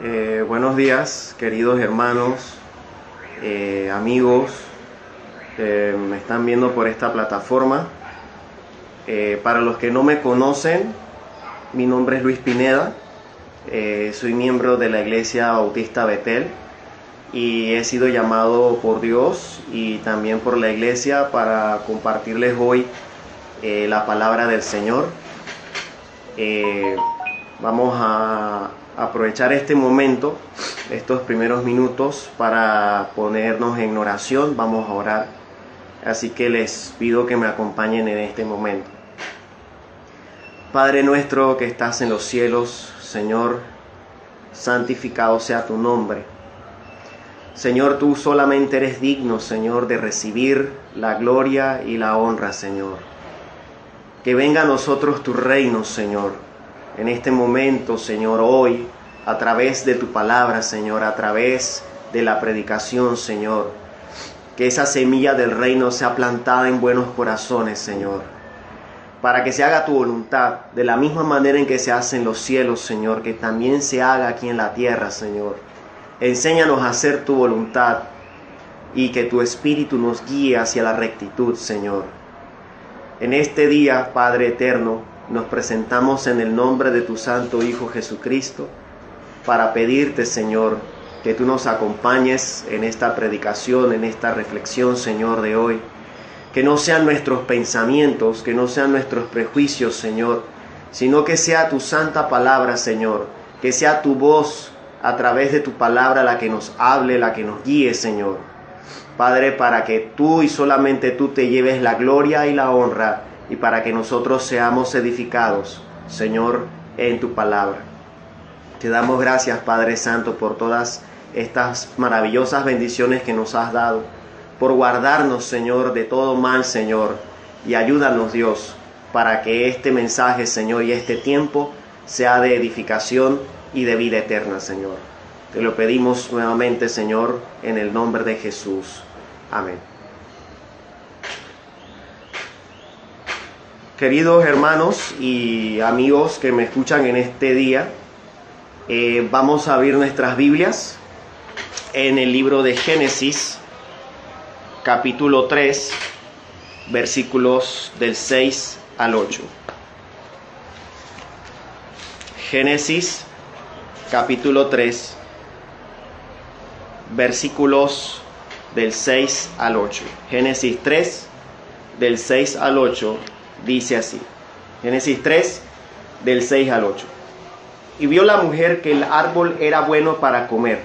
Buenos días, queridos hermanos, amigos que me están viendo por esta plataforma. Para los que no me conocen, mi nombre es Luis Pineda, soy miembro de la Iglesia Bautista Betel y he sido llamado por Dios y también por la Iglesia para compartirles hoy la palabra del Señor. Vamos a aprovechar este momento, estos primeros minutos, para ponernos en oración. Vamos a orar, así que les pido que me acompañen en este momento. Padre nuestro que estás en los cielos, Señor, santificado sea tu nombre. Señor, tú solamente eres digno, Señor, de recibir la gloria y la honra, Señor. Que venga a nosotros tu reino, Señor, en este momento, Señor, hoy, a través de tu palabra, Señor, a través de la predicación, Señor. Que esa semilla del reino sea plantada en buenos corazones, Señor, para que se haga tu voluntad, de la misma manera en que se hace en los cielos, Señor, que también se haga aquí en la tierra, Señor. Enséñanos a hacer tu voluntad y que tu Espíritu nos guíe hacia la rectitud, Señor. En este día, Padre eterno, nos presentamos en el nombre de tu Santo Hijo Jesucristo para pedirte, Señor, que tú nos acompañes en esta predicación, en esta reflexión, Señor, de hoy. Que no sean nuestros pensamientos, que no sean nuestros prejuicios, Señor, sino que sea tu santa palabra, Señor, que sea tu voz a través de tu palabra la que nos hable, la que nos guíe, Señor. Padre, para que tú y solamente tú te lleves la gloria y la honra y para que nosotros seamos edificados, Señor, en tu palabra. Te damos gracias, Padre Santo, por todas estas maravillosas bendiciones que nos has dado, por guardarnos, Señor, de todo mal, Señor, y ayúdanos, Dios, para que este mensaje, Señor, y este tiempo sea de edificación y de vida eterna, Señor. Te lo pedimos nuevamente, Señor, en el nombre de Jesús. Amén. Queridos hermanos y amigos que me escuchan en este día, vamos a abrir nuestras Biblias en el libro de Génesis, capítulo 3, versículos del 6 al 8. Génesis, capítulo 3, versículos del 6 al 8. Génesis 3, del 6 al 8. Dice así, Génesis 3, del 6 al 8. Y vio la mujer que el árbol era bueno para comer,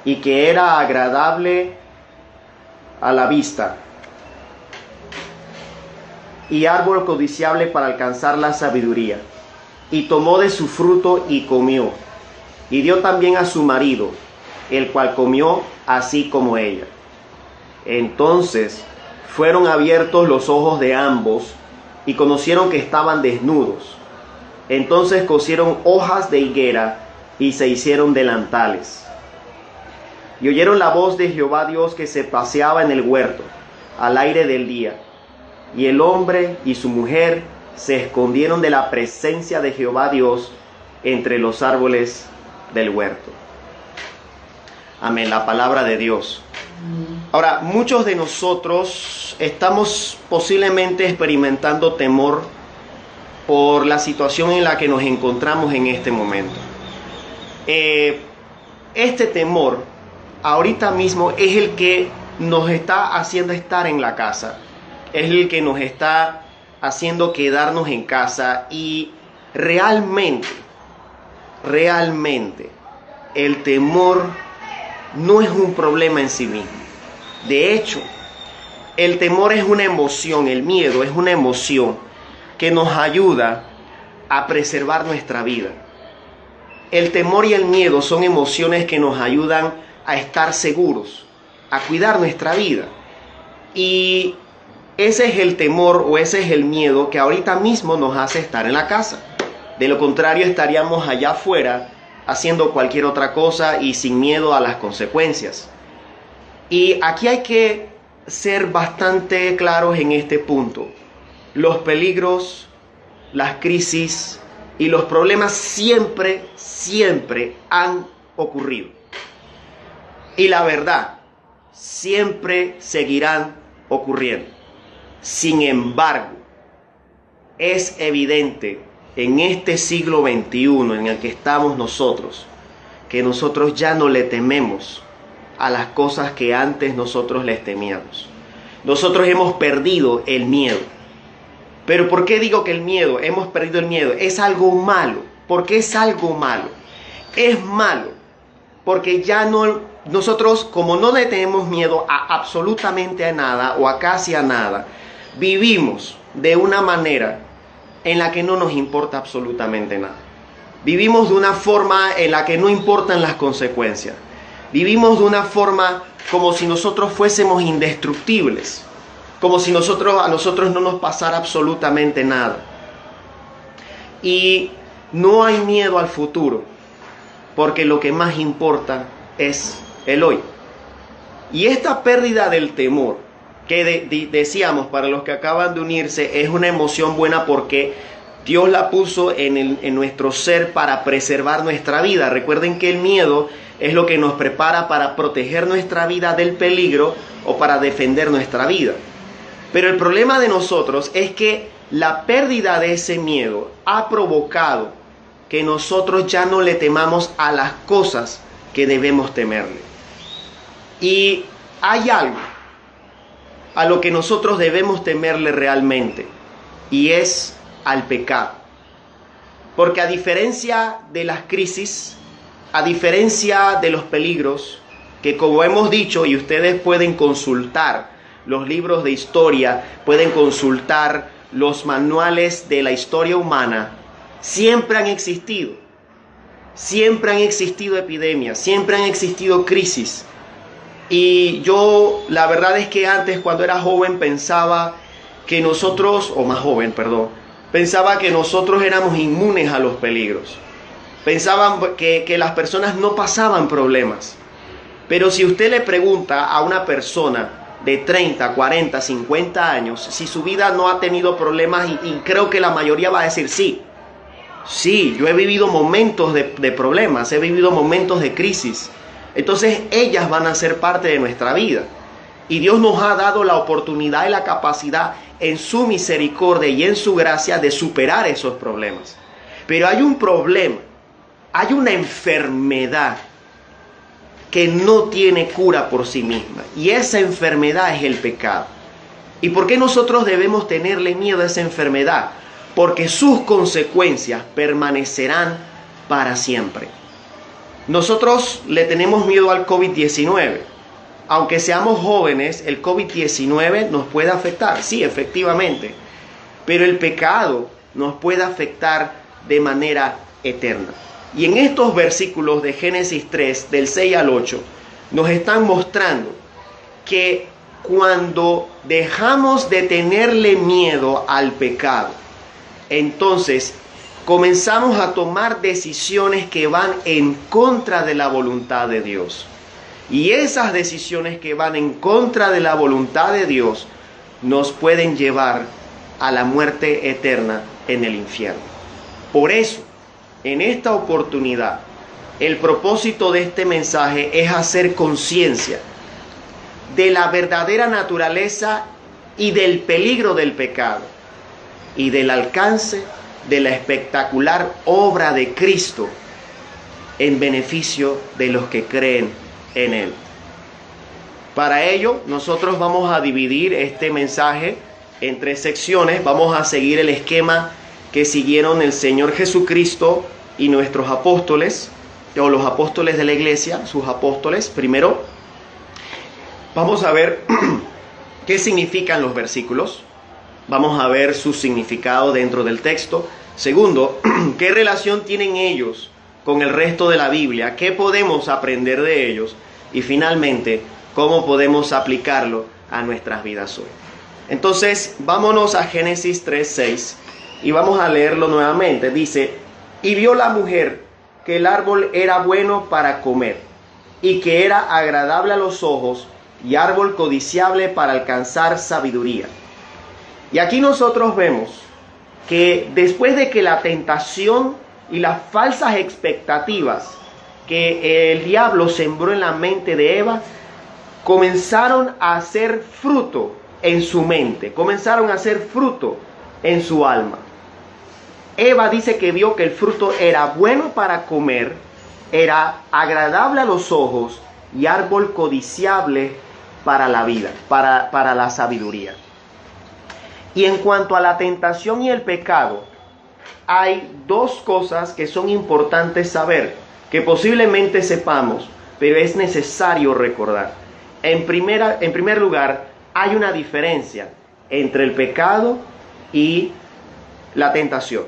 y que era agradable a la vista, y árbol codiciable para alcanzar la sabiduría. Y tomó de su fruto y comió, y dio también a su marido, el cual comió así como ella. Entonces fueron abiertos los ojos de ambos, y conocieron que estaban desnudos. Entonces cosieron hojas de higuera y se hicieron delantales. Y oyeron la voz de Jehová Dios que se paseaba en el huerto, al aire del día. Y el hombre y su mujer se escondieron de la presencia de Jehová Dios entre los árboles del huerto. Amén, la palabra de Dios. Ahora, muchos de nosotros estamos posiblemente experimentando temor por la situación en la que nos encontramos en este momento. Este temor ahorita mismo es el que nos está haciendo estar en la casa, es el que nos está haciendo quedarnos en casa, y realmente el temor no es un problema en sí mismo. De hecho, el temor es una emoción, el miedo es una emoción que nos ayuda a preservar nuestra vida. El temor y el miedo son emociones que nos ayudan a estar seguros, a cuidar nuestra vida. Y ese es el temor o ese es el miedo que ahorita mismo nos hace estar en la casa. De lo contrario, estaríamos allá afuera haciendo cualquier otra cosa y sin miedo a las consecuencias. Y aquí hay que ser bastante claros en este punto. Los peligros, las crisis y los problemas siempre han ocurrido. Y la verdad, siempre seguirán ocurriendo. Sin embargo, es evidente en este siglo XXI en el que estamos nosotros, que nosotros ya no le tememos a las cosas que antes nosotros les temíamos. Nosotros hemos perdido el miedo. Pero ¿por qué digo que hemos perdido el miedo? Es algo malo. ¿Por qué es algo malo? Es malo porque ya no, nosotros como no le tenemos miedo a absolutamente a nada o a casi a nada, vivimos de una manera en la que no nos importa absolutamente nada. Vivimos de una forma en la que no importan las consecuencias. Vivimos de una forma como si nosotros fuésemos indestructibles, como si a nosotros no nos pasara absolutamente nada. Y no hay miedo al futuro, porque lo que más importa es el hoy. Y esta pérdida del temor, que decíamos para los que acaban de unirse, es una emoción buena porque Dios la puso en nuestro ser para preservar nuestra vida. Recuerden que el miedo es lo que nos prepara para proteger nuestra vida del peligro o para defender nuestra vida. Pero el problema de nosotros es que la pérdida de ese miedo ha provocado que nosotros ya no le temamos a las cosas que debemos temerle. Y hay algo a lo que nosotros debemos temerle realmente, y es al pecado. Porque a diferencia de las crisis, a diferencia de los peligros, que como hemos dicho, y ustedes pueden consultar los libros de historia, pueden consultar los manuales de la historia humana, siempre han existido epidemias, siempre han existido crisis. Y yo, la verdad es que antes, cuando era joven, pensaba que nosotros éramos inmunes a los peligros. Pensaban que las personas no pasaban problemas. Pero si usted le pregunta a una persona de 30, 40, 50 años si su vida no ha tenido problemas, y creo que la mayoría va a decir sí. Sí, yo he vivido momentos de problemas, he vivido momentos de crisis. Entonces ellas van a ser parte de nuestra vida. Y Dios nos ha dado la oportunidad y la capacidad en su misericordia y en su gracia de superar esos problemas. Pero hay un problema, hay una enfermedad que no tiene cura por sí misma. Y esa enfermedad es el pecado. ¿Y por qué nosotros debemos tenerle miedo a esa enfermedad? Porque sus consecuencias permanecerán para siempre. Nosotros le tenemos miedo al COVID-19. Aunque seamos jóvenes, el COVID-19 nos puede afectar, sí, efectivamente. Pero el pecado nos puede afectar de manera eterna. Y en estos versículos de Génesis 3, del 6 al 8, nos están mostrando que cuando dejamos de tenerle miedo al pecado, entonces comenzamos a tomar decisiones que van en contra de la voluntad de Dios. Y esas decisiones que van en contra de la voluntad de Dios nos pueden llevar a la muerte eterna en el infierno. Por eso, en esta oportunidad, el propósito de este mensaje es hacer conciencia de la verdadera naturaleza y del peligro del pecado y del alcance de la espectacular obra de Cristo en beneficio de los que creen en Él. Para ello, nosotros vamos a dividir este mensaje en 3 secciones. Vamos a seguir el esquema que siguieron el Señor Jesucristo y nuestros apóstoles, o los apóstoles de la iglesia, sus apóstoles. Primero, vamos a ver qué significan los versículos. Vamos a ver su significado dentro del texto. Segundo, qué relación tienen ellos con el resto de la Biblia, qué podemos aprender de ellos. Y finalmente, cómo podemos aplicarlo a nuestras vidas hoy. Entonces, vámonos a Génesis 3:6 y vamos a leerlo nuevamente. Dice: y vio la mujer que el árbol era bueno para comer, y que era agradable a los ojos, y árbol codiciable para alcanzar sabiduría. Y aquí nosotros vemos que después de que la tentación y las falsas expectativas que el diablo sembró en la mente de Eva comenzaron a hacer fruto en su mente, comenzaron a hacer fruto en su alma. Eva dice que vio que el fruto era bueno para comer, era agradable a los ojos y árbol codiciable para la vida, para la sabiduría. Y en cuanto a la tentación y el pecado, hay dos cosas que son importantes saber, que posiblemente sepamos, pero es necesario recordar. En primer lugar, hay una diferencia entre el pecado y la tentación.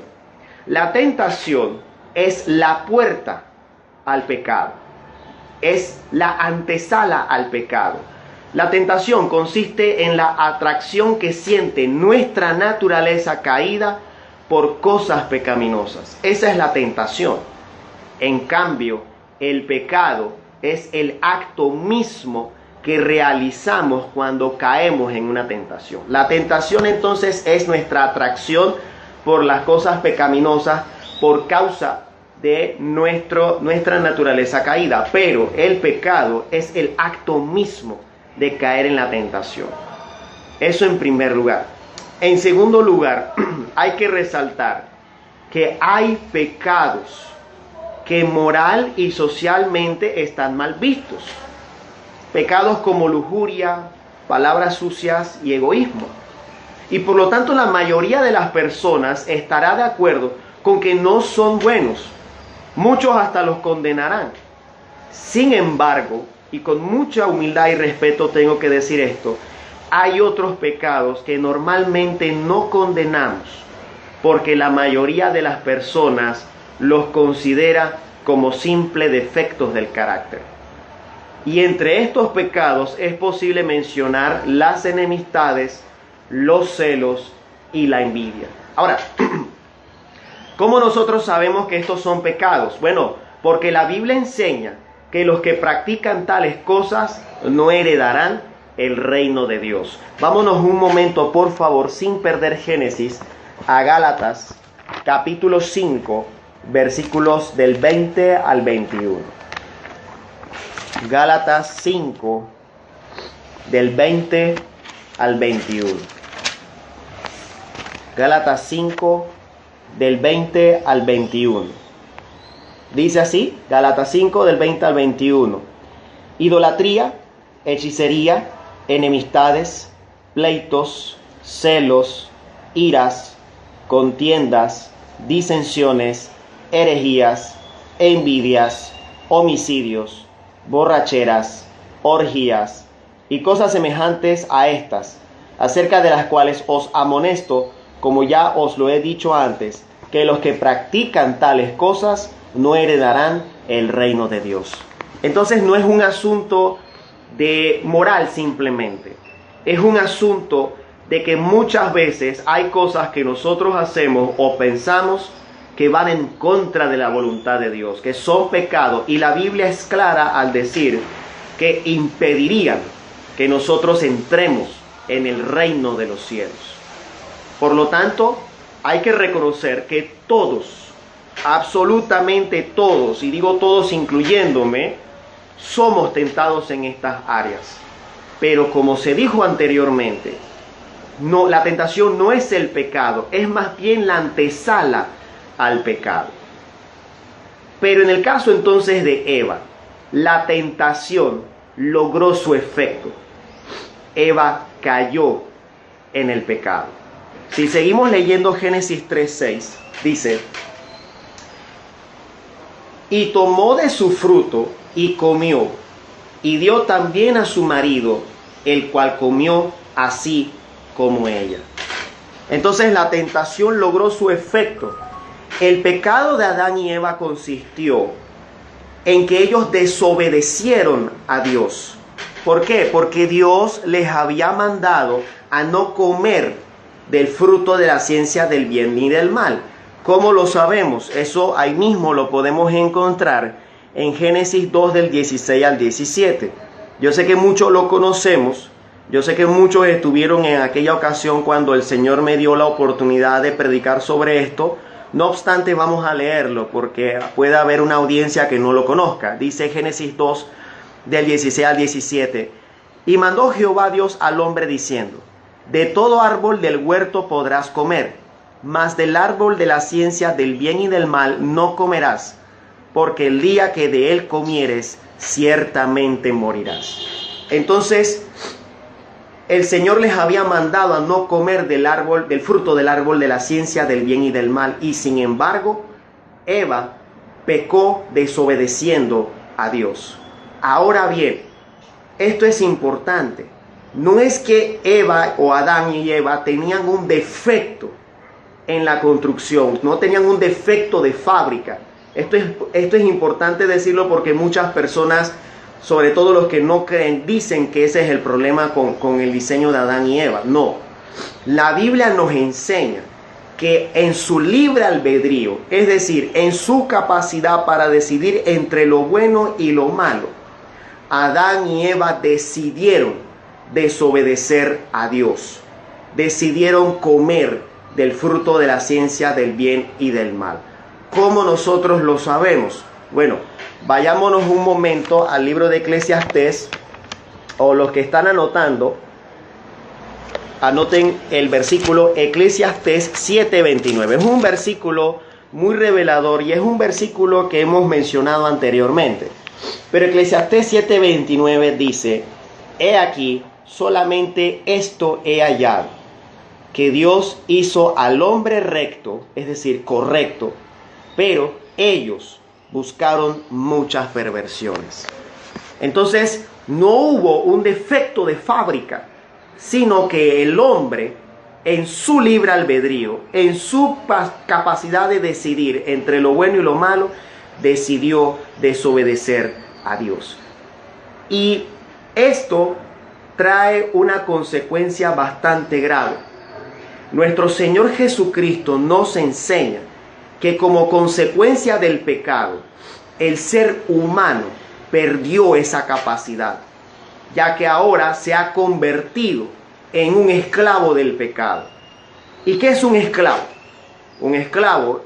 La tentación es la puerta al pecado, es la antesala al pecado. La tentación consiste en la atracción que siente nuestra naturaleza caída por cosas pecaminosas. Esa es la tentación. En cambio, el pecado es el acto mismo que realizamos cuando caemos en una tentación. La tentación entonces es nuestra atracción por las cosas pecaminosas por causa de nuestra naturaleza caída, pero el pecado es el acto mismo de caer en la tentación. Eso en primer lugar. En segundo lugar, hay que resaltar que hay pecados que moral y socialmente están mal vistos. Pecados como lujuria, palabras sucias y egoísmo. Y por lo tanto la mayoría de las personas estará de acuerdo con que no son buenos. Muchos hasta los condenarán. Sin embargo, y con mucha humildad y respeto tengo que decir esto, hay otros pecados que normalmente no condenamos, porque la mayoría de las personas los considera como simples defectos del carácter. Y entre estos pecados es posible mencionar las enemistades, los celos y la envidia. Ahora, ¿cómo nosotros sabemos que estos son pecados? Bueno, porque la Biblia enseña que los que practican tales cosas no heredarán el reino de Dios. Vámonos un momento, por favor, sin perder Génesis, a Gálatas, capítulo 5, versículos del 20 al 21. Gálatas 5, del 20 al 21. Gálatas 5, del 20 al 21. Dice así, Gálatas 5, del 20 al 21. Idolatría, hechicería, enemistades, pleitos, celos, iras, contiendas, disensiones, herejías, envidias, homicidios, borracheras, orgías y cosas semejantes a estas, acerca de las cuales os amonesto, como ya os lo he dicho antes, que los que practican tales cosas no heredarán el reino de Dios. Entonces no es un asunto de moral simplemente, es un asunto de que muchas veces hay cosas que nosotros hacemos o pensamos que van en contra de la voluntad de Dios, que son pecados, y la Biblia es clara al decir que impedirían que nosotros entremos en el reino de los cielos. Por lo tanto, hay que reconocer que todos, absolutamente todos, y digo todos incluyéndome, somos tentados en estas áreas. Pero como se dijo anteriormente, no, la tentación no es el pecado, es más bien la antesala al pecado. Pero en el caso entonces de Eva, la tentación logró su efecto. Eva cayó en el pecado. Si seguimos leyendo Génesis 3:6, dice: y tomó de su fruto y comió, y dio también a su marido, el cual comió así como ella. Entonces la tentación logró su efecto. El pecado de Adán y Eva consistió en que ellos desobedecieron a Dios. ¿Por qué? Porque Dios les había mandado a no comer del fruto de la ciencia del bien ni del mal. ¿Cómo lo sabemos? Eso ahí mismo lo podemos encontrar en Génesis 2 del 16 al 17. Yo sé que muchos lo conocemos, yo sé que muchos estuvieron en aquella ocasión cuando el Señor me dio la oportunidad de predicar sobre esto, No obstante, vamos a leerlo porque puede haber una audiencia que no lo conozca. Dice Génesis 2, del 16 al 17. Y mandó Jehová Dios al hombre diciendo: de todo árbol del huerto podrás comer, mas del árbol de la ciencia del bien y del mal no comerás, porque el día que de él comieres, ciertamente morirás. Entonces, el Señor les había mandado a no comer del fruto del árbol de la ciencia del bien y del mal, y sin embargo, Eva pecó desobedeciendo a Dios. Ahora bien, esto es importante. No es que Eva o Adán y Eva tenían un defecto en la construcción, no tenían un defecto de fábrica. Esto es importante decirlo porque muchas personas, sobre todo los que no creen, dicen que ese es el problema con el diseño de Adán y Eva. No, la Biblia nos enseña que en su libre albedrío, es decir, en su capacidad para decidir entre lo bueno y lo malo, Adán y Eva decidieron desobedecer a Dios. Decidieron comer del fruto de la ciencia del bien y del mal. ¿Cómo nosotros lo sabemos? Bueno, vayámonos un momento al libro de Eclesiastés, o los que están anotando, anoten el versículo Eclesiastés 7:29. Es un versículo muy revelador y es un versículo que hemos mencionado anteriormente. Pero Eclesiastés 7:29 dice: he aquí, solamente esto he hallado, que Dios hizo al hombre recto, es decir, correcto, pero ellos buscaron muchas perversiones. Entonces, no hubo un defecto de fábrica, sino que el hombre, en su libre albedrío, en su capacidad de decidir entre lo bueno y lo malo, decidió desobedecer a Dios. Y esto trae una consecuencia bastante grave. Nuestro Señor Jesucristo nos enseña que como consecuencia del pecado, el ser humano perdió esa capacidad, ya que ahora se ha convertido en un esclavo del pecado. ¿Y qué es un esclavo? Un esclavo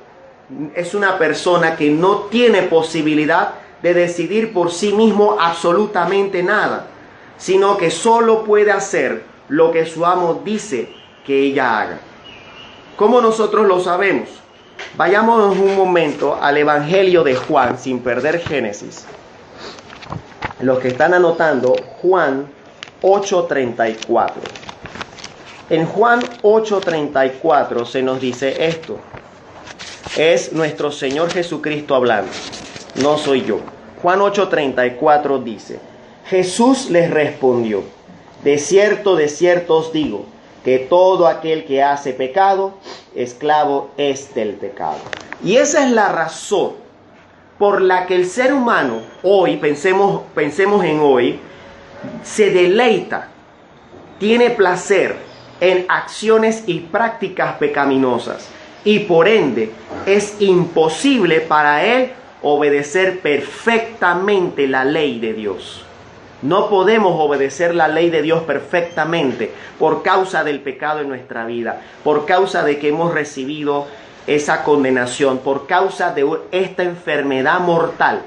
es una persona que no tiene posibilidad de decidir por sí mismo absolutamente nada, sino que solo puede hacer lo que su amo dice que ella haga. ¿Cómo nosotros lo sabemos? Vayámonos un momento al Evangelio de Juan, sin perder Génesis. Los que están anotando, Juan 8:34. En Juan 8:34 se nos dice esto. Es nuestro Señor Jesucristo hablando, no soy yo. Juan 8:34 dice: Jesús les respondió: de cierto os digo, que todo aquel que hace pecado, esclavo es del pecado. Y esa es la razón por la que el ser humano hoy, pensemos en hoy, se deleita, tiene placer en acciones y prácticas pecaminosas, y por ende es imposible para él obedecer perfectamente la ley de Dios. No podemos obedecer la ley de Dios perfectamente por causa del pecado en nuestra vida, por causa de que hemos recibido esa condenación, por causa de esta enfermedad mortal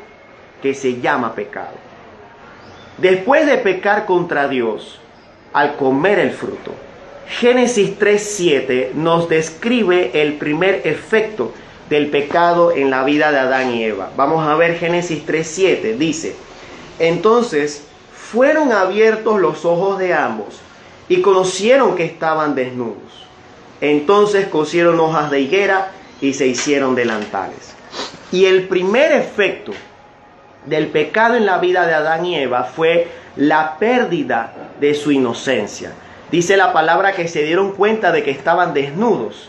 que se llama pecado. Después de pecar contra Dios, al comer el fruto, Génesis 3:7 nos describe el primer efecto del pecado en la vida de Adán y Eva. Vamos a ver Génesis 3:7. Dice: entonces fueron abiertos los ojos de ambos y conocieron que estaban desnudos. Entonces cosieron hojas de higuera y se hicieron delantales. Y el primer efecto del pecado en la vida de Adán y Eva fue la pérdida de su inocencia. Dice la palabra que se dieron cuenta de que estaban desnudos.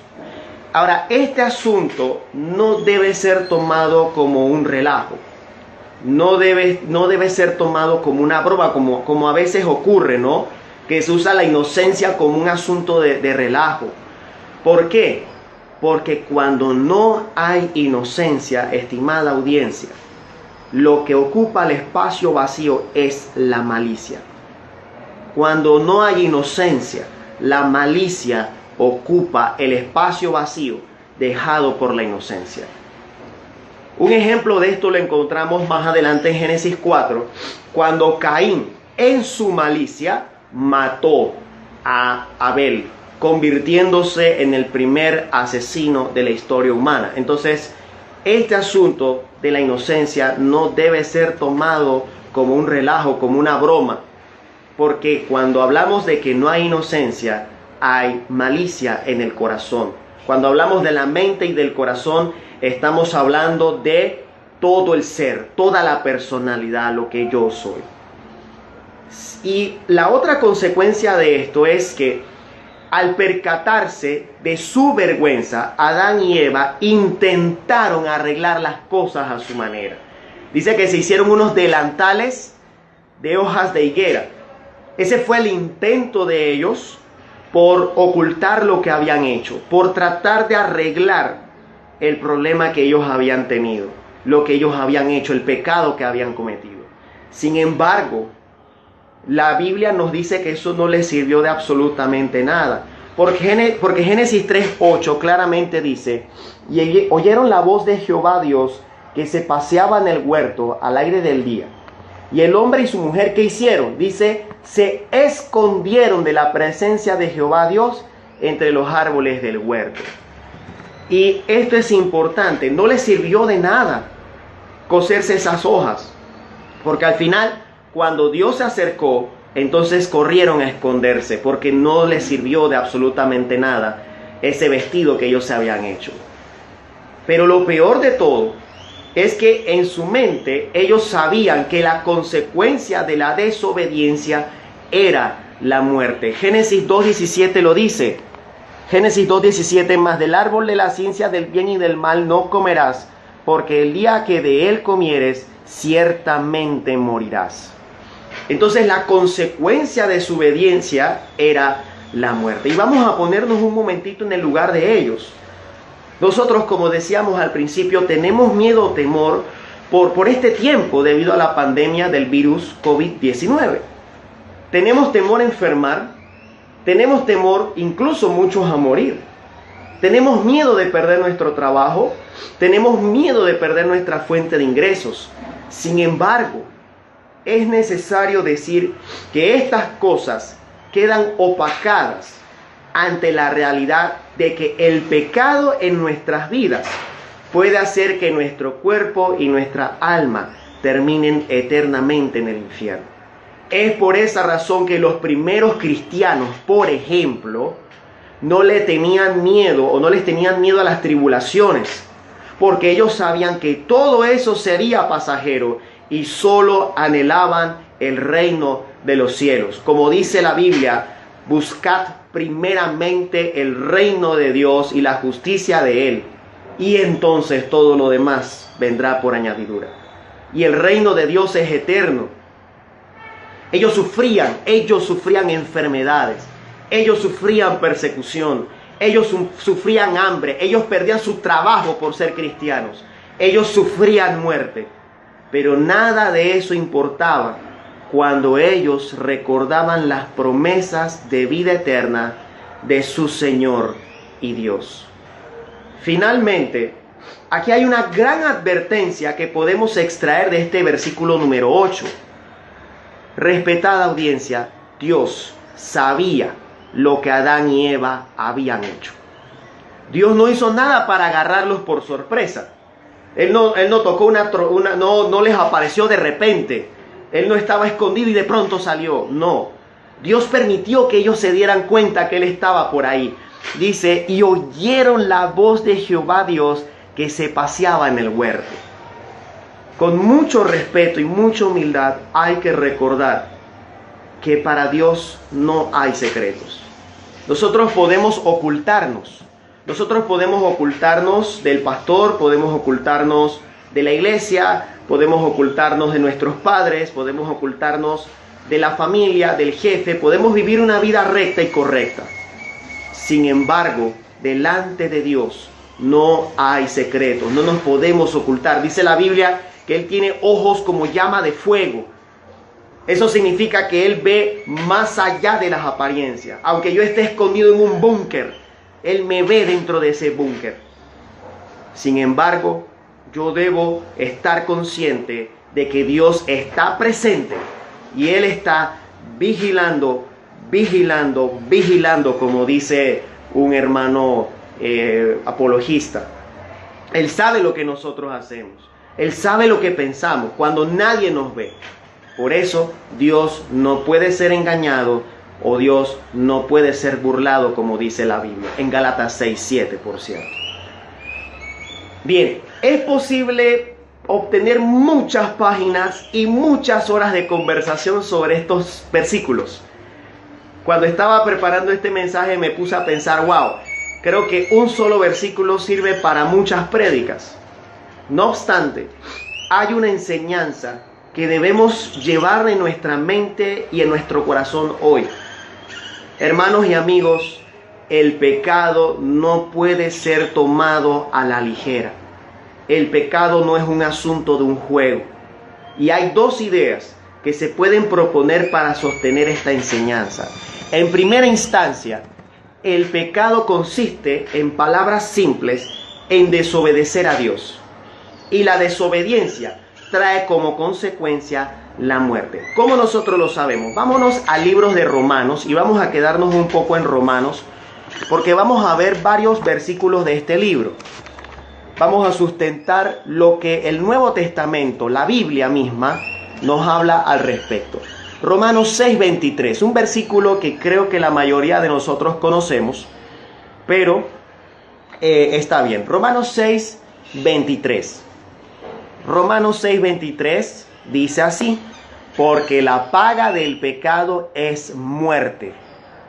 Ahora, este asunto no debe ser tomado como un relajo. No debe ser tomado como una broma, como a veces ocurre, ¿no? Que se usa la inocencia como un asunto de relajo. ¿Por qué? Porque cuando no hay inocencia, estimada audiencia, lo que ocupa el espacio vacío es la malicia. Cuando no hay inocencia, la malicia ocupa el espacio vacío dejado por la inocencia. Un ejemplo de esto lo encontramos más adelante en Génesis 4, cuando Caín, en su malicia, mató a Abel, convirtiéndose en el primer asesino de la historia humana. Entonces, este asunto de la inocencia no debe ser tomado como un relajo, como una broma, porque cuando hablamos de que no hay inocencia, hay malicia en el corazón. Cuando hablamos de la mente y del corazón, estamos hablando de todo el ser, toda la personalidad, lo que yo soy. Y la otra consecuencia de esto es que al percatarse de su vergüenza, Adán y Eva intentaron arreglar las cosas a su manera. Dice que se hicieron unos delantales de hojas de higuera. Ese fue el intento de ellos por ocultar lo que habían hecho, por tratar de arreglar el problema que ellos habían tenido, lo que ellos habían hecho, el pecado que habían cometido. Sin embargo, la Biblia nos dice que eso no les sirvió de absolutamente nada, porque Génesis 3:8 claramente dice: y oyeron la voz de Jehová Dios que se paseaba en el huerto al aire del día. Y el hombre y su mujer, ¿qué hicieron? Dice, se escondieron de la presencia de Jehová Dios entre los árboles del huerto. Y esto es importante, no les sirvió de nada coserse esas hojas, porque al final, cuando Dios se acercó, entonces corrieron a esconderse, porque no les sirvió de absolutamente nada ese vestido que ellos se habían hecho. Pero lo peor de todo es que en su mente ellos sabían que la consecuencia de la desobediencia era la muerte. Génesis 2:17 lo dice. Génesis 2:17, mas del árbol de la ciencia del bien y del mal no comerás, porque el día que de él comieres, ciertamente morirás. Entonces la consecuencia de su obediencia era la muerte. Y vamos a ponernos un momentito en el lugar de ellos. Nosotros, como decíamos al principio, tenemos miedo o temor por este tiempo debido a la pandemia del virus COVID-19. Tenemos temor a enfermar, tenemos temor incluso muchos a morir. Tenemos miedo de perder nuestro trabajo, tenemos miedo de perder nuestra fuente de ingresos. Sin embargo, es necesario decir que estas cosas quedan opacadas ante la realidad de que el pecado en nuestras vidas puede hacer que nuestro cuerpo y nuestra alma terminen eternamente en el infierno. Es por esa razón que los primeros cristianos, por ejemplo, no le tenían miedo o no les tenían miedo a las tribulaciones, porque ellos sabían que todo eso sería pasajero y solo anhelaban el reino de los cielos. Como dice la Biblia, buscad primeramente el reino de Dios y la justicia de Él, y entonces todo lo demás vendrá por añadidura. Y el reino de Dios es eterno. Ellos sufrían enfermedades, ellos sufrían persecución, ellos sufrían hambre, ellos perdían su trabajo por ser cristianos, ellos sufrían muerte, pero nada de eso importaba cuando ellos recordaban las promesas de vida eterna de su Señor y Dios. Finalmente, aquí hay una gran advertencia que podemos extraer de este versículo número 8. Respetada audiencia, Dios sabía lo que Adán y Eva habían hecho. Dios no hizo nada para agarrarlos por sorpresa. Él no tocó no les apareció de repente. Él no estaba escondido y de pronto salió. No. Dios permitió que ellos se dieran cuenta que Él estaba por ahí. Dice, y oyeron la voz de Jehová Dios que se paseaba en el huerto. Con mucho respeto y mucha humildad hay que recordar que para Dios no hay secretos. Nosotros podemos ocultarnos. Nosotros podemos ocultarnos del pastor, podemos ocultarnos de la iglesia, podemos ocultarnos de nuestros padres, podemos ocultarnos de la familia, del jefe, podemos vivir una vida recta y correcta. Sin embargo, delante de Dios no hay secretos, no nos podemos ocultar. Dice la Biblia que Él tiene ojos como llama de fuego. Eso significa que Él ve más allá de las apariencias. Aunque yo esté escondido en un búnker, Él me ve dentro de ese búnker. Sin embargo, yo debo estar consciente de que Dios está presente y Él está vigilando, como dice un hermano apologista. Él sabe lo que nosotros hacemos. Él sabe lo que pensamos cuando nadie nos ve. Por eso Dios no puede ser engañado o Dios no puede ser burlado, como dice la Biblia. En Gálatas 6:7, por cierto. Bien, es posible obtener muchas páginas y muchas horas de conversación sobre estos versículos. Cuando estaba preparando este mensaje me puse a pensar, wow, creo que un solo versículo sirve para muchas prédicas. No obstante, hay una enseñanza que debemos llevar en nuestra mente y en nuestro corazón hoy. Hermanos y amigos, el pecado no puede ser tomado a la ligera. El pecado no es un asunto de un juego. Y hay dos ideas que se pueden proponer para sostener esta enseñanza. En primera instancia, el pecado consiste, en palabras simples, en desobedecer a Dios. Y la desobediencia trae como consecuencia la muerte. ¿Cómo nosotros lo sabemos? Vámonos a libros de Romanos y vamos a quedarnos un poco en Romanos, porque vamos a ver varios versículos de este libro. Vamos a sustentar lo que el Nuevo Testamento, la Biblia misma, nos habla al respecto. Romanos 6:23, un versículo que creo que la mayoría de nosotros conocemos, pero está bien. Romanos 6:23. Romanos 6:23 dice así: porque la paga del pecado es muerte,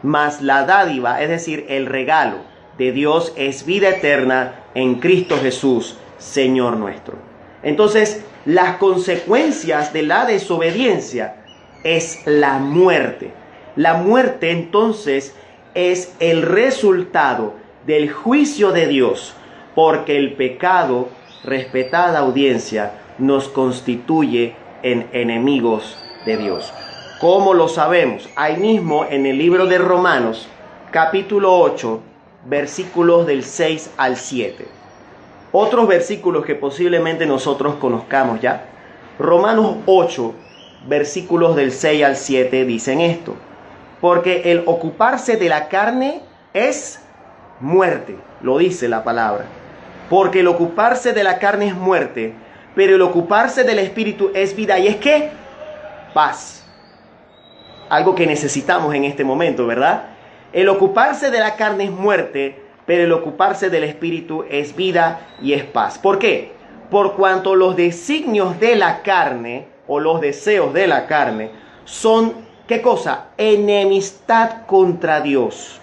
mas la dádiva, es decir, el regalo de Dios es vida eterna en Cristo Jesús, Señor nuestro. Entonces, las consecuencias de la desobediencia es la muerte. La muerte, entonces, es el resultado del juicio de Dios, porque el pecado, respetada audiencia, nos constituye en enemigos de Dios. ¿Cómo lo sabemos? Ahí mismo en el libro de Romanos, capítulo 8, versículos del 6 al 7. Otros versículos que posiblemente nosotros conozcamos ya. Romanos 8, versículos del 6 al 7 dicen esto: porque el ocuparse de la carne es muerte, lo dice la palabra. Porque el ocuparse de la carne es muerte, pero el ocuparse del espíritu es vida. ¿Y es qué? Paz. Algo que necesitamos en este momento, ¿verdad? El ocuparse de la carne es muerte, pero el ocuparse del espíritu es vida y es paz. ¿Por qué? Por cuanto los designios de la carne o los deseos de la carne son, ¿qué cosa? Enemistad contra Dios.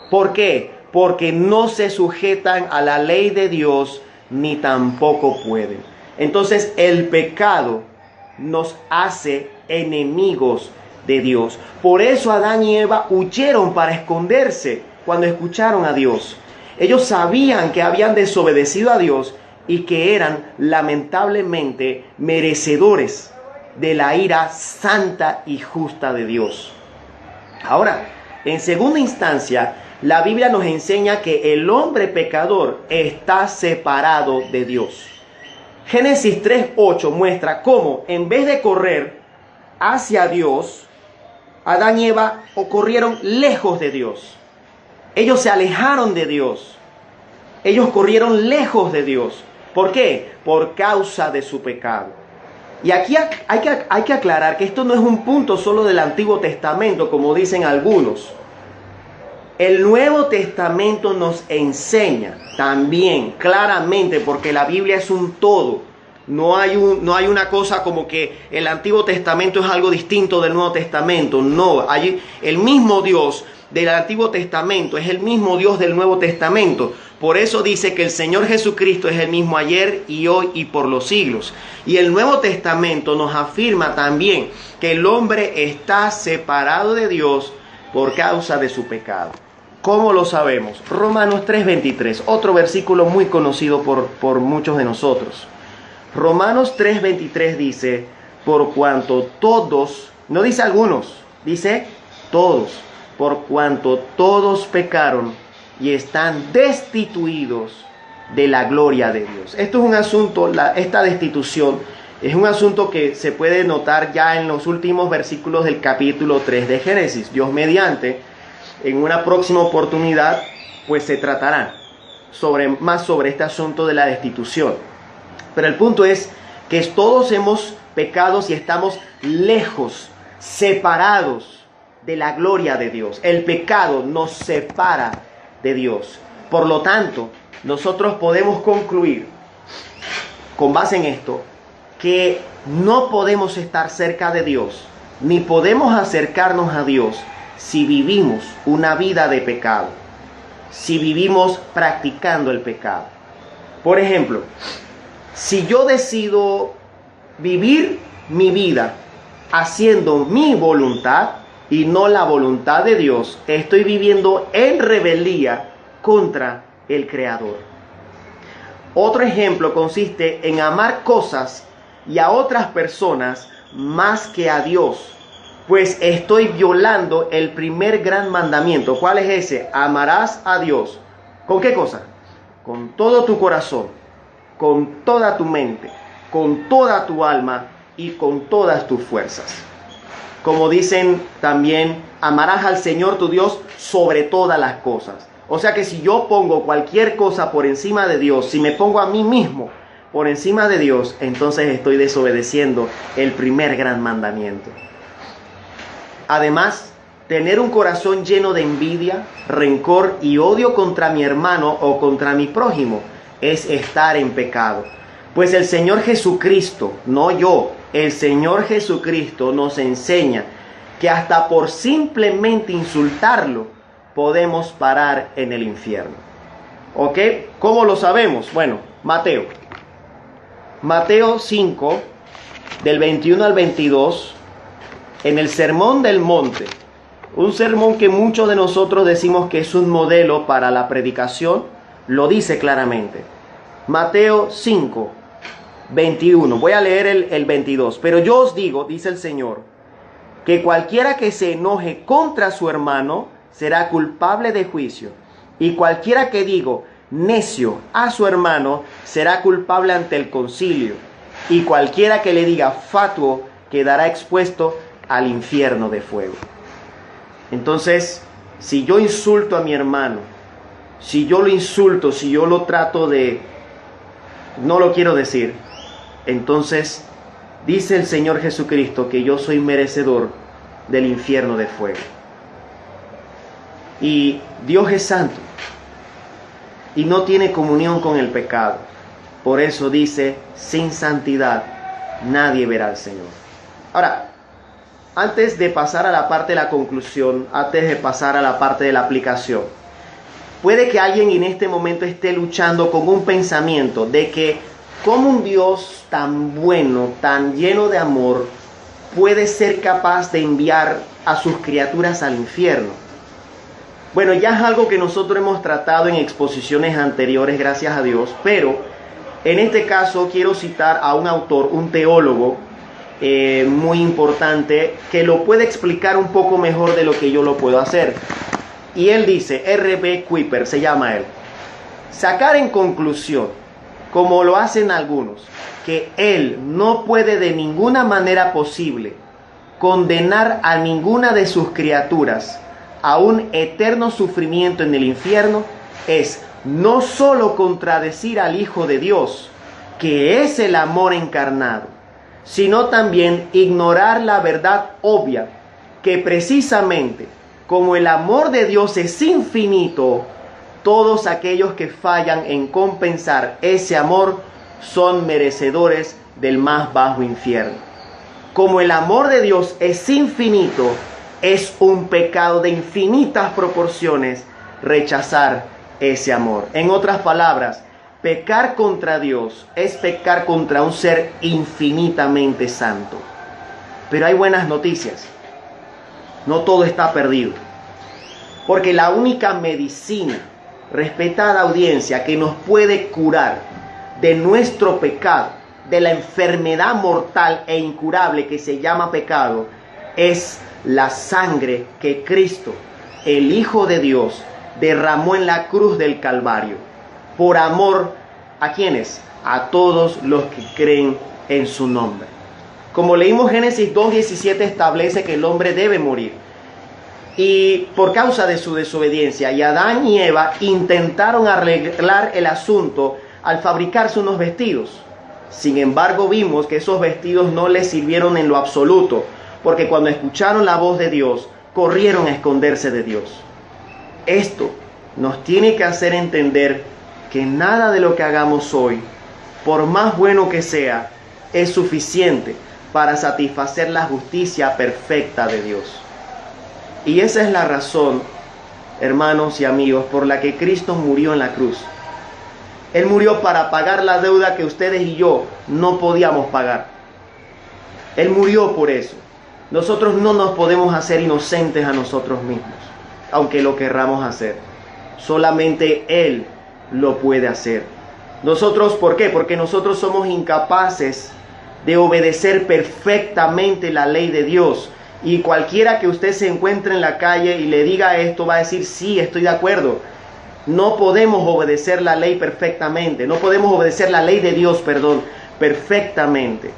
¿Por qué? Porque no se sujetan a la ley de Dios ni tampoco pueden. Entonces el pecado nos hace enemigos de Dios. Por eso Adán y Eva huyeron para esconderse cuando escucharon a Dios. Ellos sabían que habían desobedecido a Dios y que eran lamentablemente merecedores de la ira santa y justa de Dios. Ahora, en segunda instancia, la Biblia nos enseña que el hombre pecador está separado de Dios. Génesis 3:8 muestra cómo en vez de correr hacia Dios, Adán y Eva corrieron lejos de Dios. Ellos se alejaron de Dios. Ellos corrieron lejos de Dios. ¿Por qué? Por causa de su pecado. Y aquí hay que aclarar que esto no es un punto solo del Antiguo Testamento, como dicen algunos. El Nuevo Testamento nos enseña también claramente, porque la Biblia es un todo. No hay una cosa como que el Antiguo Testamento es algo distinto del Nuevo Testamento. No, el mismo Dios del Antiguo Testamento es el mismo Dios del Nuevo Testamento. Por eso dice que el Señor Jesucristo es el mismo ayer y hoy y por los siglos. Y el Nuevo Testamento nos afirma también que el hombre está separado de Dios por causa de su pecado. ¿Cómo lo sabemos? Romanos 3:23, otro versículo muy conocido por muchos de nosotros. Romanos 3:23 dice: por cuanto todos, no dice algunos, dice todos, por cuanto todos pecaron y están destituidos de la gloria de Dios. Esto es un asunto, esta destitución es un asunto que se puede notar ya en los últimos versículos del capítulo 3 de Génesis. Dios mediante, en una próxima oportunidad, pues se tratará más sobre este asunto de la destitución. Pero el punto es que todos hemos pecado y estamos lejos, separados de la gloria de Dios. El pecado nos separa de Dios. Por lo tanto, nosotros podemos concluir, con base en esto, que no podemos estar cerca de Dios, ni podemos acercarnos a Dios si vivimos una vida de pecado, si vivimos practicando el pecado. Por ejemplo, si yo decido vivir mi vida haciendo mi voluntad y no la voluntad de Dios, estoy viviendo en rebeldía contra el Creador. Otro ejemplo consiste en amar cosas y a otras personas más que a Dios, pues estoy violando el primer gran mandamiento. ¿Cuál es ese? Amarás a Dios. ¿Con qué cosa? Con todo tu corazón, con toda tu mente, con toda tu alma y con todas tus fuerzas. Como dicen también, amarás al Señor tu Dios sobre todas las cosas. O sea que si yo pongo cualquier cosa por encima de Dios, si me pongo a mí mismo por encima de Dios, entonces estoy desobedeciendo el primer gran mandamiento. Además, tener un corazón lleno de envidia, rencor y odio contra mi hermano o contra mi prójimo es estar en pecado. Pues el Señor Jesucristo, no yo, el Señor Jesucristo nos enseña que hasta por simplemente insultarlo podemos parar en el infierno. ¿Ok? ¿Cómo lo sabemos? Bueno, Mateo 5, del 21 al 22, en el Sermón del Monte, un sermón que muchos de nosotros decimos que es un modelo para la predicación, lo dice claramente. Mateo 5, 21, voy a leer el 22. Pero yo os digo, dice el Señor, que cualquiera que se enoje contra su hermano será culpable de juicio, y cualquiera que diga necio a su hermano será culpable ante el concilio, y cualquiera que le diga fatuo quedará expuesto al infierno de fuego. Entonces, si yo insulto a mi hermano, si yo lo insulto, si yo lo trato de, no lo quiero decir, entonces dice el Señor Jesucristo que yo soy merecedor del infierno de fuego. Y Dios es santo y no tiene comunión con el pecado. Por eso dice, sin santidad nadie verá al Señor. Ahora, antes de pasar a la parte de la conclusión, antes de pasar a la parte de la aplicación, puede que alguien en este momento esté luchando con un pensamiento de que cómo un Dios tan bueno, tan lleno de amor, puede ser capaz de enviar a sus criaturas al infierno. Bueno, ya es algo que nosotros hemos tratado en exposiciones anteriores, gracias a Dios, pero en este caso quiero citar a un autor, un teólogo muy importante, que lo puede explicar un poco mejor de lo que yo lo puedo hacer. Y él dice, R.B. Kuiper se llama él, sacar en conclusión, como lo hacen algunos, que él no puede de ninguna manera posible condenar a ninguna de sus criaturas a un eterno sufrimiento en el infierno, es no solo contradecir al Hijo de Dios, que es el amor encarnado, sino también ignorar la verdad obvia, que precisamente como el amor de Dios es infinito, todos aquellos que fallan en compensar ese amor son merecedores del más bajo infierno. Como el amor de Dios es infinito, es un pecado de infinitas proporciones rechazar ese amor. En otras palabras, pecar contra Dios es pecar contra un ser infinitamente santo. Pero hay buenas noticias. No todo está perdido. Porque la única medicina, respetada audiencia, que nos puede curar de nuestro pecado, de la enfermedad mortal e incurable que se llama pecado, es la sangre que Cristo, el Hijo de Dios, derramó en la cruz del Calvario. por amor ¿a quiénes? A todos los que creen en su nombre. Como leímos, Génesis 2:17 establece que el hombre debe morir. Y por causa de su desobediencia, y Adán y Eva intentaron arreglar el asunto al fabricarse unos vestidos. Sin embargo, vimos que esos vestidos no les sirvieron en lo absoluto, porque cuando escucharon la voz de Dios, corrieron a esconderse de Dios. Esto nos tiene que hacer entender que nada de lo que hagamos hoy, por más bueno que sea, es suficiente para satisfacer la justicia perfecta de Dios. Y esa es la razón, hermanos y amigos, por la que Cristo murió en la cruz. Él murió para pagar la deuda que ustedes y yo no podíamos pagar. Él murió por eso. Nosotros no nos podemos hacer inocentes a nosotros mismos, aunque lo querramos hacer. Solamente Él lo puede hacer. Nosotros, ¿por qué? Porque nosotros somos incapaces de obedecer perfectamente la ley de Dios. Y cualquiera que usted se encuentre en la calle y le diga esto, va a decir, sí, estoy de acuerdo. No podemos obedecer la ley perfectamente. No podemos obedecer la ley de Dios, perfectamente.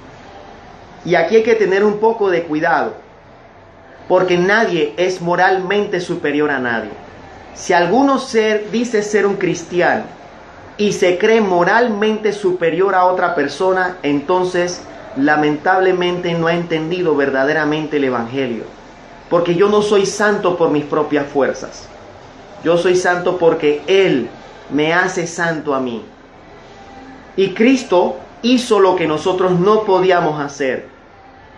Y aquí hay que tener un poco de cuidado, porque nadie es moralmente superior a nadie. Si alguno dice ser un cristiano y se cree moralmente superior a otra persona, entonces lamentablemente no ha entendido verdaderamente el Evangelio. Porque yo no soy santo por mis propias fuerzas. Yo soy santo porque Él me hace santo a mí. Y Cristo hizo lo que nosotros no podíamos hacer.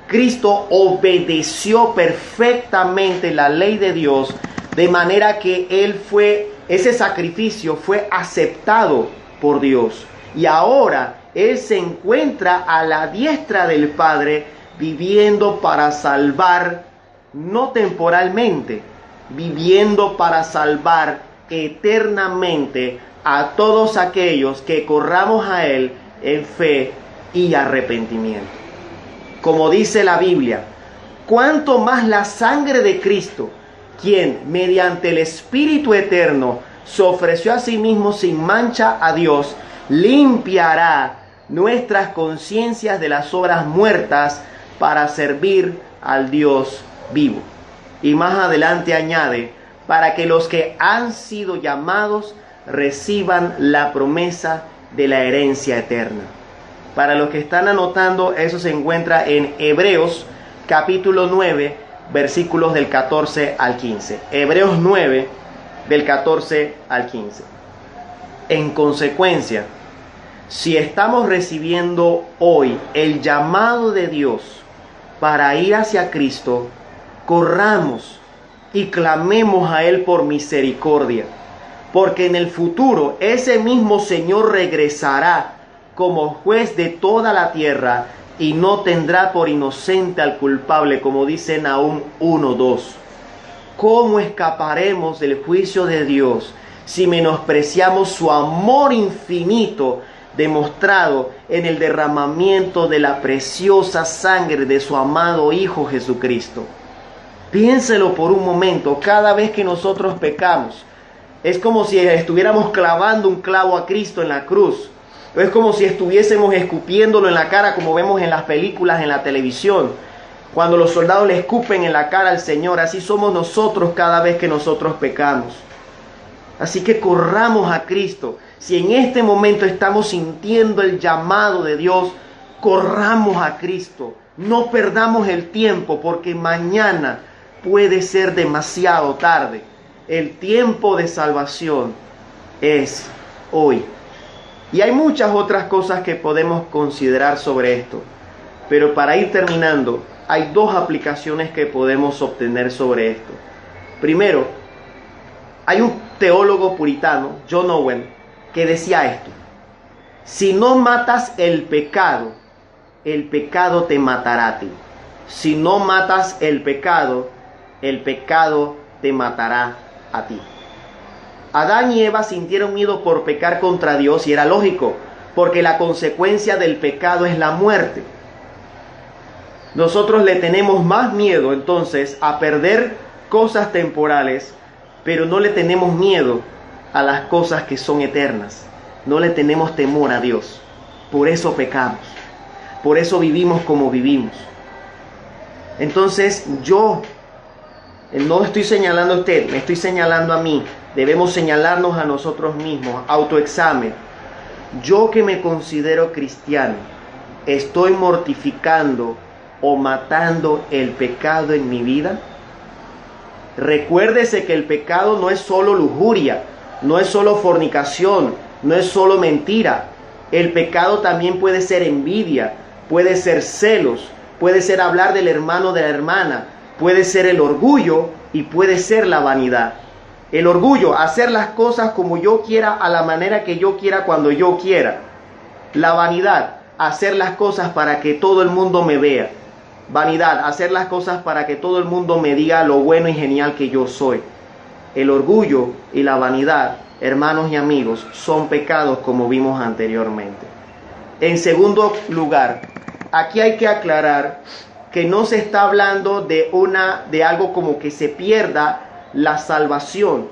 Cristo obedeció perfectamente la ley de Dios, de manera que ese sacrificio fue aceptado por Dios. Y ahora Él se encuentra a la diestra del Padre, viviendo para salvar, no temporalmente, viviendo para salvar eternamente a todos aquellos que corramos a Él en fe y arrepentimiento. Como dice la Biblia, cuánto más la sangre de Cristo, quien mediante el Espíritu eterno se ofreció a sí mismo sin mancha a Dios, limpiará nuestras conciencias de las obras muertas para servir al Dios vivo. Y más adelante añade, para que los que han sido llamados reciban la promesa de la herencia eterna. Para los que están anotando, eso se encuentra en Hebreos capítulo 9, versículos del 14 al 15. Hebreos 9, del 14 al 15. En consecuencia, si estamos recibiendo hoy el llamado de Dios para ir hacia Cristo, corramos y clamemos a Él por misericordia, porque en el futuro ese mismo Señor regresará como juez de toda la tierra y no tendrá por inocente al culpable, como dice Nahum 1:2. ¿Cómo escaparemos del juicio de Dios si menospreciamos su amor infinito demostrado en el derramamiento de la preciosa sangre de su amado Hijo Jesucristo? Piénselo por un momento. Cada vez que nosotros pecamos, es como si estuviéramos clavando un clavo a Cristo en la cruz. Es como si estuviésemos escupiéndolo en la cara, como vemos en las películas, en la televisión. Cuando los soldados le escupen en la cara al Señor, así somos nosotros cada vez que nosotros pecamos. Así que corramos a Cristo. Si en este momento estamos sintiendo el llamado de Dios, corramos a Cristo. No perdamos el tiempo, porque mañana puede ser demasiado tarde. El tiempo de salvación es hoy. Y hay muchas otras cosas que podemos considerar sobre esto. Pero para ir terminando, hay dos aplicaciones que podemos obtener sobre esto. Primero, hay un teólogo puritano, John Owen, que decía esto: si no matas el pecado te matará a ti. Si no matas el pecado te matará a ti. Adán y Eva sintieron miedo por pecar contra Dios, y era lógico, porque la consecuencia del pecado es la muerte. Nosotros le tenemos más miedo entonces a perder cosas temporales, pero no le tenemos miedo a las cosas que son eternas. no le tenemos temor a Dios. Por eso pecamos. Por eso vivimos como vivimos. Entonces yo no estoy señalando a usted, me estoy señalando a mí. Debemos señalarnos a nosotros mismos, autoexamen. Yo que me considero cristiano, ¿estoy mortificando o matando el pecado en mi vida? Recuérdese que el pecado no es solo lujuria, no es solo fornicación, no es solo mentira. El pecado también puede ser envidia, puede ser celos, puede ser hablar del hermano o de la hermana, puede ser el orgullo y puede ser la vanidad. El orgullo, hacer las cosas como yo quiera, a la manera que yo quiera, cuando yo quiera. La vanidad, hacer las cosas para que todo el mundo me vea. Vanidad, hacer las cosas para que todo el mundo me diga lo bueno y genial que yo soy. El orgullo y la vanidad, hermanos y amigos, son pecados como vimos anteriormente. En segundo lugar, aquí hay que aclarar que no se está hablando de algo como que se pierda la salvación,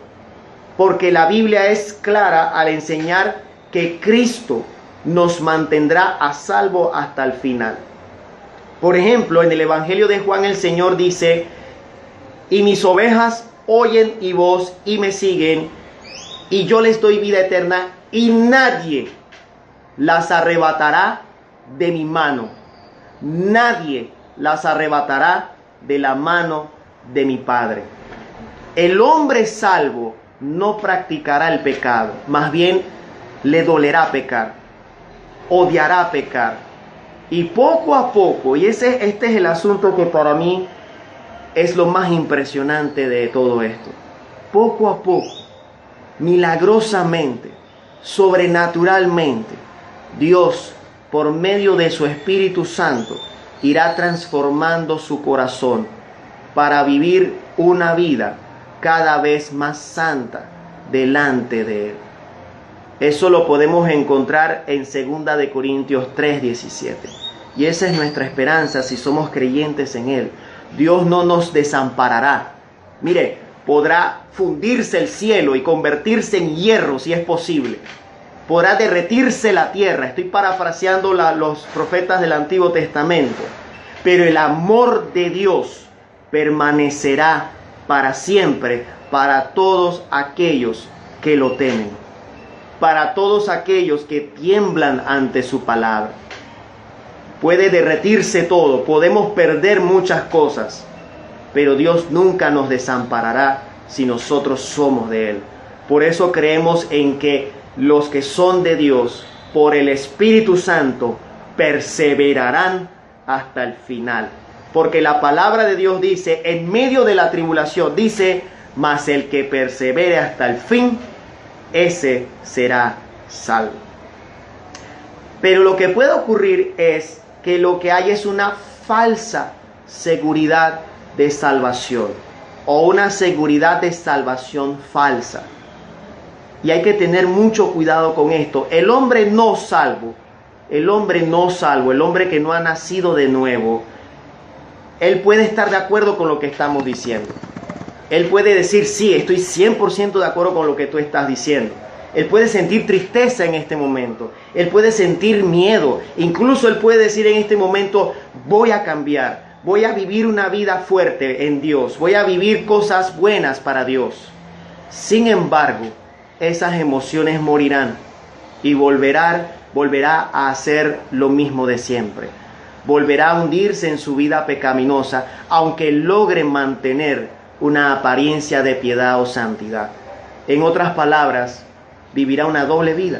porque la Biblia es clara al enseñar que Cristo nos mantendrá a salvo hasta el final. Por ejemplo, en el Evangelio de Juan el Señor dice: y mis ovejas oyen mi voz y me siguen, y yo les doy vida eterna, y nadie las arrebatará de mi mano. Nadie las arrebatará de la mano de mi Padre. El hombre salvo no practicará el pecado, más bien le dolerá pecar, odiará pecar. Y poco a poco, y este es el asunto que para mí es lo más impresionante de todo esto, poco a poco, milagrosamente, sobrenaturalmente, Dios, por medio de su Espíritu Santo, irá transformando su corazón para vivir una vida cada vez más santa delante de Él. Eso lo podemos encontrar en 2 de Corintios 3:17. Y esa es nuestra esperanza si somos creyentes en Él. Dios no nos desamparará. Mire, podrá fundirse el cielo y convertirse en hierro si es posible. Podrá derretirse la tierra. Estoy parafraseando los profetas del Antiguo Testamento. Pero el amor de Dios permanecerá para siempre para todos aquellos que lo temen, para todos aquellos que tiemblan ante su palabra. Puede derretirse todo, podemos perder muchas cosas, pero Dios nunca nos desamparará si nosotros somos de Él. Por eso creemos en que los que son de Dios, por el Espíritu Santo, perseverarán hasta el final. Porque la palabra de Dios dice, en medio de la tribulación, dice: mas el que persevere hasta el fin, ese será salvo. Pero lo que puede ocurrir es que lo que hay es una falsa seguridad de salvación, o una seguridad de salvación falsa. Y hay que tener mucho cuidado con esto. El hombre no salvo, el hombre que no ha nacido de nuevo, él puede estar de acuerdo con lo que estamos diciendo. Él puede decir: sí, estoy 100% de acuerdo con lo que tú estás diciendo. Él puede sentir tristeza en este momento. Él puede sentir miedo. Incluso él puede decir en este momento: voy a cambiar. Voy a vivir una vida fuerte en Dios. Voy a vivir cosas buenas para Dios. Sin embargo, esas emociones morirán y volverá a hacer lo mismo de siempre. Volverá a hundirse en su vida pecaminosa, aunque logre mantener una apariencia de piedad o santidad. En otras palabras, vivirá una doble vida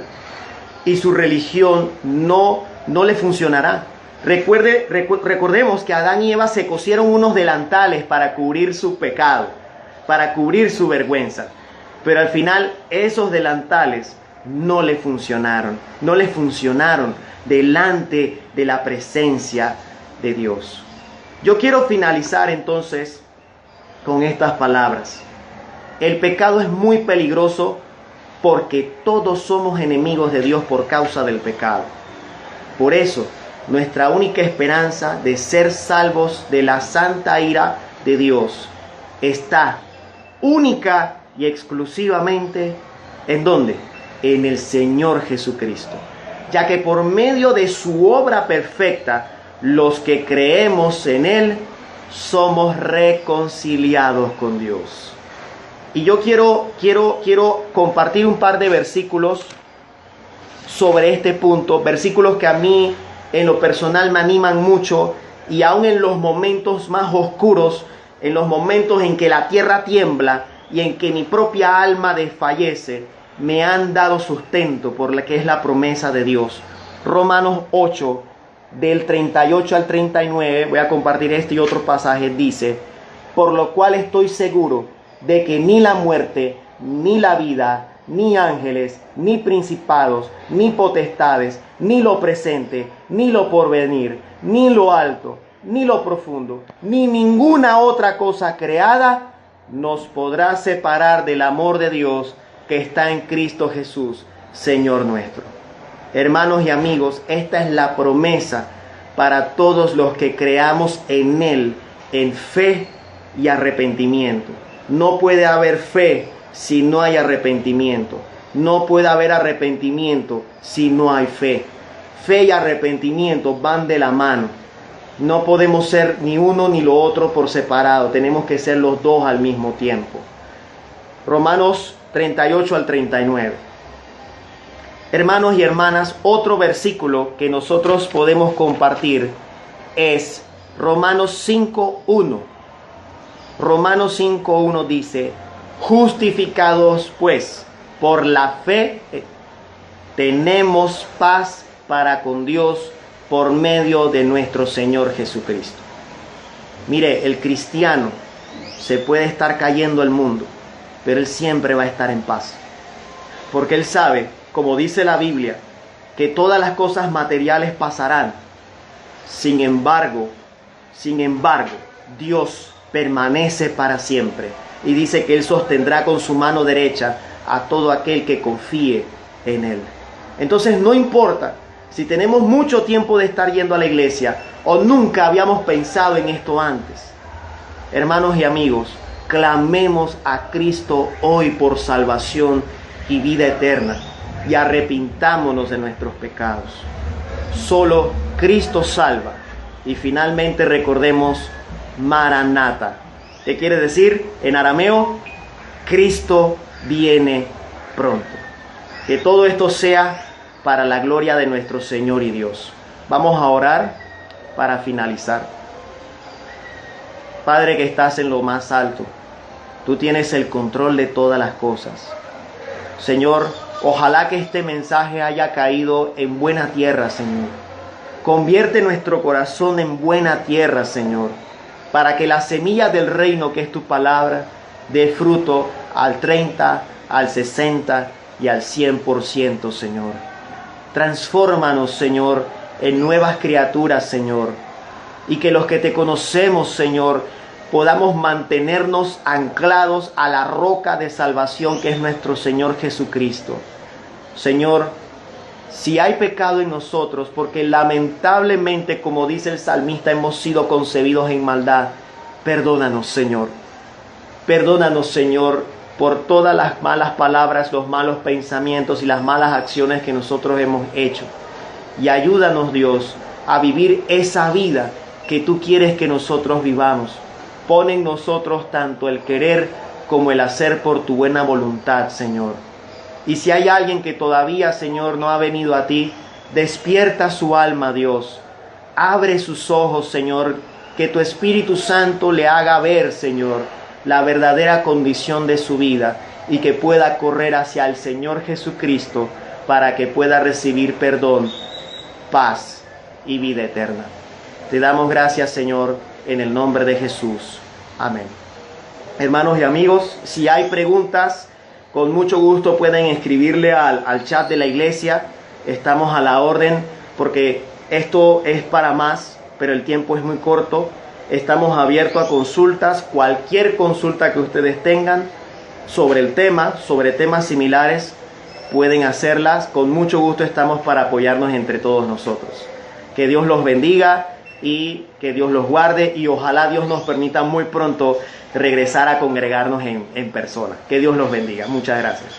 y su religión no le funcionará. Recordemos que Adán y Eva se cosieron unos delantales para cubrir su pecado, para cubrir su vergüenza. Pero al final esos delantales no le funcionaron delante de la presencia de Dios. Yo quiero finalizar entonces con estas palabras. El pecado es muy peligroso porque todos somos enemigos de Dios por causa del pecado. Por eso, nuestra única esperanza de ser salvos de la santa ira de Dios está única y exclusivamente ¿en dónde? en el Señor Jesucristo, ya que por medio de su obra perfecta, los que creemos en Él somos reconciliados con Dios. Y yo quiero compartir un par de versículos sobre este punto, versículos que a mí en lo personal me animan mucho, y aún en los momentos más oscuros, en los momentos en que la tierra tiembla y en que mi propia alma desfallece, me han dado sustento por la que es la promesa de Dios. Romanos 8, del 38 al 39, voy a compartir este y otro pasaje, dice: por lo cual estoy seguro de que ni la muerte, ni la vida, ni ángeles, ni principados, ni potestades, ni lo presente, ni lo porvenir, ni lo alto, ni lo profundo, ni ninguna otra cosa creada nos podrá separar del amor de Dios que está en Cristo Jesús, Señor nuestro. Hermanos y amigos, esta es la promesa para todos los que creamos en Él, en fe y arrepentimiento. No puede haber fe si no hay arrepentimiento. No puede haber arrepentimiento si no hay fe. Fe y arrepentimiento van de la mano. No podemos ser ni uno ni lo otro por separado. Tenemos que ser los dos al mismo tiempo. Romanos 38 al 39. Hermanos y hermanas, otro versículo que nosotros podemos compartir es Romanos 5:1. Romanos 5:1 dice: justificados pues por la fe, tenemos paz para con Dios por medio de nuestro Señor Jesucristo. Mire, el cristiano se puede estar cayendo el mundo, pero él siempre va a estar en paz. Porque él sabe, como dice la Biblia, que todas las cosas materiales pasarán. Sin embargo, Dios permanece para siempre. Y dice que Él sostendrá con su mano derecha a todo aquel que confíe en Él. Entonces no importa si tenemos mucho tiempo de estar yendo a la iglesia o nunca habíamos pensado en esto antes. Hermanos y amigos, clamemos a Cristo hoy por salvación y vida eterna y arrepintámonos de nuestros pecados. Solo Cristo salva. Y finalmente recordemos Maranata. ¿Qué quiere decir en arameo? Cristo viene pronto. Que todo esto sea para la gloria de nuestro Señor y Dios. Vamos a orar para finalizar. Padre que estás en lo más alto, tú tienes el control de todas las cosas. Señor, ojalá que este mensaje haya caído en buena tierra, Señor. Convierte nuestro corazón en buena tierra, Señor, para que la semilla del reino, que es tu palabra, dé fruto al 30, al 60 y al 100%, Señor. Transfórmanos, Señor, en nuevas criaturas, Señor. Y que los que te conocemos, Señor, podamos mantenernos anclados a la roca de salvación que es nuestro Señor Jesucristo. Señor, si hay pecado en nosotros, porque lamentablemente, como dice el salmista, hemos sido concebidos en maldad, perdónanos, Señor. Perdónanos, Señor, por todas las malas palabras, los malos pensamientos y las malas acciones que nosotros hemos hecho. Y ayúdanos, Dios, a vivir esa vida que tú quieres que nosotros vivamos. Pon en nosotros tanto el querer como el hacer por tu buena voluntad, Señor. Y si hay alguien que todavía, Señor, no ha venido a ti, despierta su alma, Dios. Abre sus ojos, Señor, que tu Espíritu Santo le haga ver, Señor, la verdadera condición de su vida y que pueda correr hacia el Señor Jesucristo para que pueda recibir perdón, paz y vida eterna. Te damos gracias, Señor, en el nombre de Jesús. Amén. Hermanos y amigos, si hay preguntas, con mucho gusto pueden escribirle al chat de la iglesia. Estamos a la orden porque esto es para más, pero el tiempo es muy corto. Estamos abiertos a consultas, cualquier consulta que ustedes tengan sobre el tema, sobre temas similares, pueden hacerlas. Con mucho gusto estamos para apoyarnos entre todos nosotros. Que Dios los bendiga y que Dios los guarde y ojalá Dios nos permita muy pronto regresar a congregarnos en persona. Que Dios los bendiga. Muchas gracias.